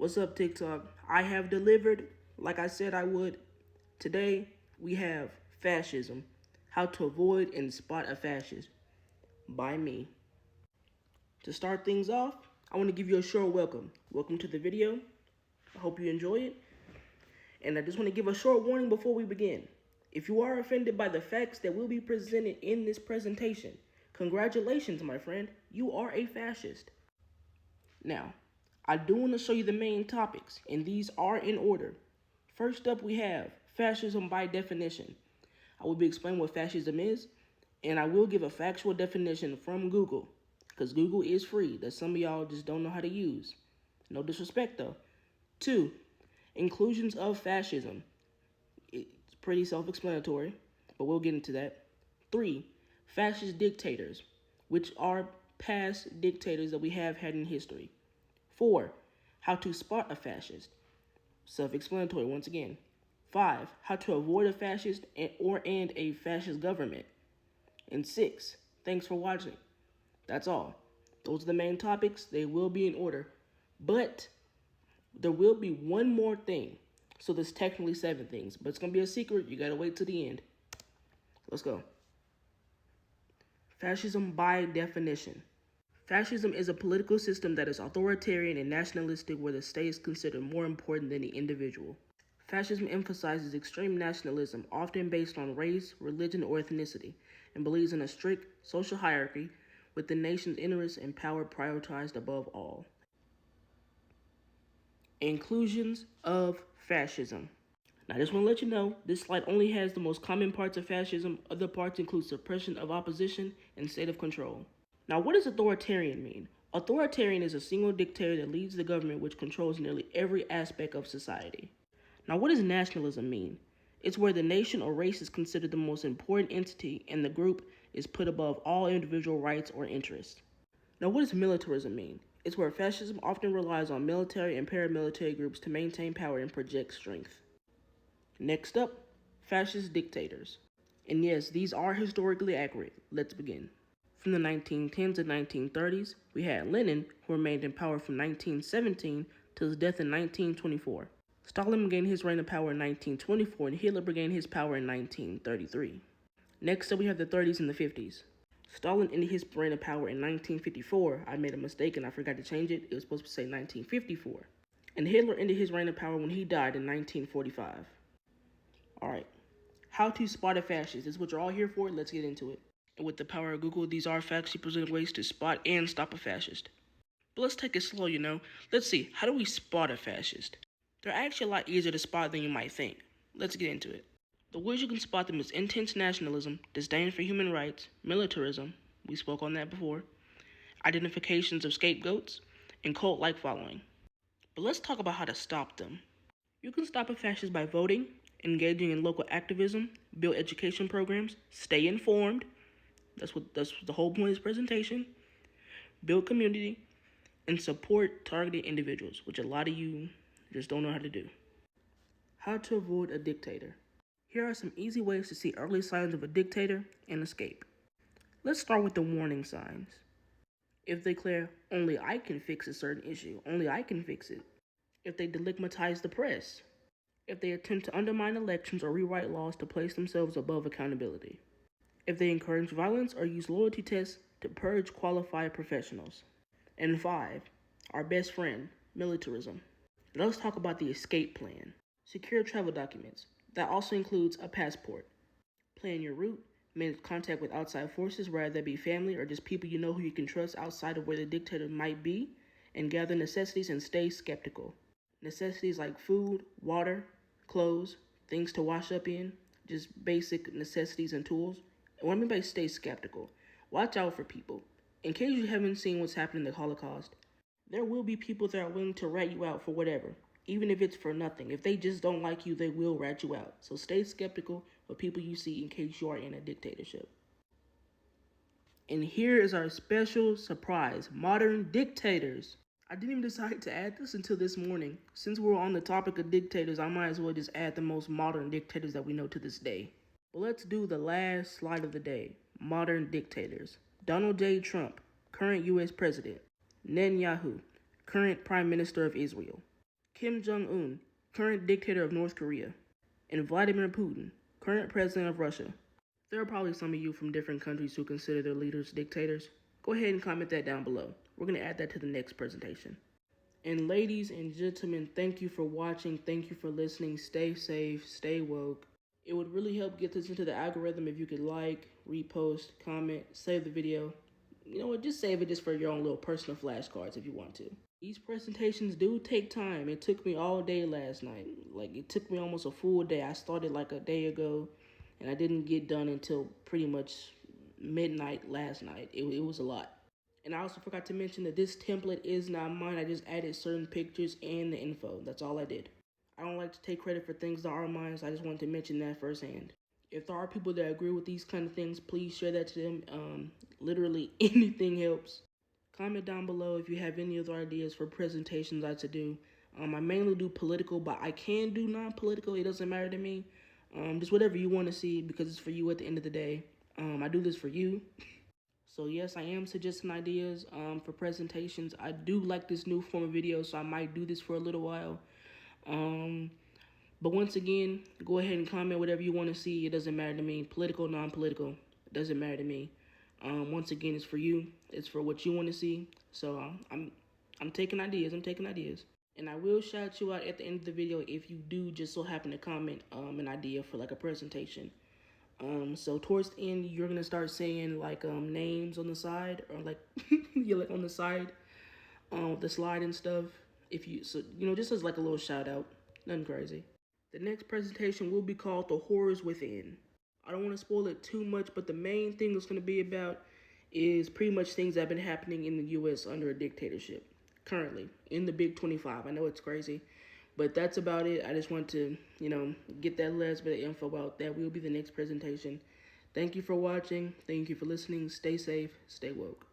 What's up, TikTok? I have delivered like I said I would. Today, we have Fascism, How to Avoid and Spot a Fascist by me. To start things off, I want to give you a short welcome. Welcome to the video. I hope you enjoy it. And I just want to give a short warning before we begin. If you are offended by the facts that will be presented in this presentation, congratulations, my friend. You are a fascist. Now, I do want to show you the main topics, and these are in order. First up, we have fascism by definition. I will be explaining what fascism is, and I will give a factual definition from Google, because Google is free, that some of y'all just don't know how to use. No disrespect, though. 2, inclusions of fascism. It's pretty self-explanatory, but we'll get into that. 3, fascist dictators, which are past dictators that we have had in history. 4, how to spot a fascist. Self-explanatory once again. 5, how to avoid a fascist and a fascist government. And 6, thanks for watching. That's all. Those are the main topics. They will be in order. But there will be one more thing. So there's technically 7 things, but it's going to be a secret. You got to wait till the end. Let's go. Fascism by definition. Fascism is a political system that is authoritarian and nationalistic, where the state is considered more important than the individual. Fascism emphasizes extreme nationalism, often based on race, religion, or ethnicity, and believes in a strict social hierarchy with the nation's interests and power prioritized above all. Inclusions of fascism. Now, I just want to let you know, this slide only has the most common parts of fascism. Other parts include suppression of opposition and state of control. Now, what does authoritarian mean? Authoritarian is a single dictator that leads the government, which controls nearly every aspect of society. Now, what does nationalism mean? It's where the nation or race is considered the most important entity and the group is put above all individual rights or interests. Now, what does militarism mean? It's where fascism often relies on military and paramilitary groups to maintain power and project strength. Next up, fascist dictators. And yes, these are historically accurate. Let's begin. From the 1910s and 1930s, we had Lenin, who remained in power from 1917 till his death in 1924. Stalin began his reign of power in 1924, and Hitler began his power in 1933. Next up, we have the 30s and the 50s. Stalin ended his reign of power in 1954. I made a mistake and I forgot to change it. It was supposed to say 1954. And Hitler ended his reign of power when he died in 1945. Alright, how to spot a fascist. This is what you're all here for. Let's get into it. And with the power of Google, these are factually presented ways to spot and stop a fascist. But let's take it slow, Let's see, how do we spot a fascist? They're actually a lot easier to spot than you might think. Let's get into it. The ways you can spot them is intense nationalism, disdain for human rights, militarism, we spoke on that before, identifications of scapegoats, and cult-like following. But let's talk about how to stop them. You can stop a fascist by voting, engaging in local activism, build education programs, stay informed. That's what the whole point of this presentation. Build community, and support targeted individuals, which a lot of you just don't know how to do. How to avoid a dictator. Here are some easy ways to see early signs of a dictator and escape. Let's start with the warning signs. If they declare, only I can fix a certain issue, only I can fix it. If they delegitimize the press. If they attempt to undermine elections or rewrite laws to place themselves above accountability. If they encourage violence or use loyalty tests to purge qualified professionals. And 5, our best friend, militarism. Now let's talk about the escape plan. Secure travel documents. That also includes a passport. Plan your route, make contact with outside forces, whether that be family or just people you know who you can trust outside of where the dictator might be, and gather necessities and stay skeptical. Necessities like food, water, clothes, things to wash up in, just basic necessities and tools. And when I mean by stay skeptical, watch out for people. In case you haven't seen what's happened in the Holocaust, there will be people that are willing to rat you out for whatever, even if it's for nothing. If they just don't like you, they will rat you out. So stay skeptical of people you see in case you are in a dictatorship. And here is our special surprise, modern dictators. I didn't even decide to add this until this morning. Since we're on the topic of dictators, I might as well just add the most modern dictators that we know to this day. But let's do the last slide of the day. Modern dictators. Donald J. Trump, current U.S. President. Netanyahu, current Prime Minister of Israel. Kim Jong-un, current dictator of North Korea, and Vladimir Putin, current president of Russia. There are probably some of you from different countries who consider their leaders dictators. Go ahead and comment that down below. We're going to add that to the next presentation. And ladies and gentlemen, thank you for watching. Thank you for listening. Stay safe. Stay woke. It would really help get this into the algorithm if you could like, repost, comment, save the video. You know what, just save it just for your own little personal flashcards if you want to. These presentations do take time. It took me all day last night. Like, it took me almost a full day. I started like a day ago, and I didn't get done until pretty much midnight last night. It was a lot. And I also forgot to mention that this template is not mine. I just added certain pictures and the info. That's all I did. I don't like to take credit for things that are mine, so I just wanted to mention that firsthand. If there are people that agree with these kind of things, please share that to them. Literally anything helps. Comment down below if you have any other ideas for presentations I should do. I mainly do political, but I can do non-political. It doesn't matter to me. Just whatever you want to see, because it's for you at the end of the day. I do this for you. So yes, I am suggesting ideas for presentations. I do like this new form of video, so I might do this for a little while. But once again, go ahead and comment whatever you want to see. It doesn't matter to me. Political, non-political, it doesn't matter to me. Once again, it's for you. It's for what you want to see. So I'm taking ideas. And I will shout you out at the end of the video if you do just so happen to comment an idea for like a presentation. So towards the end, you're gonna start saying like names on the side, or like you're like on the side, the slide and stuff. If you just as like a little shout out, nothing crazy. The next presentation will be called The Horrors Within. I don't want to spoil it too much, but the main thing it's gonna be about is pretty much things that have been happening in the U.S. under a dictatorship currently in the Big 25. I know it's crazy. But that's about it. I just want to, get that last bit of info about that. Will be the next presentation. Thank you for watching. Thank you for listening. Stay safe. Stay woke.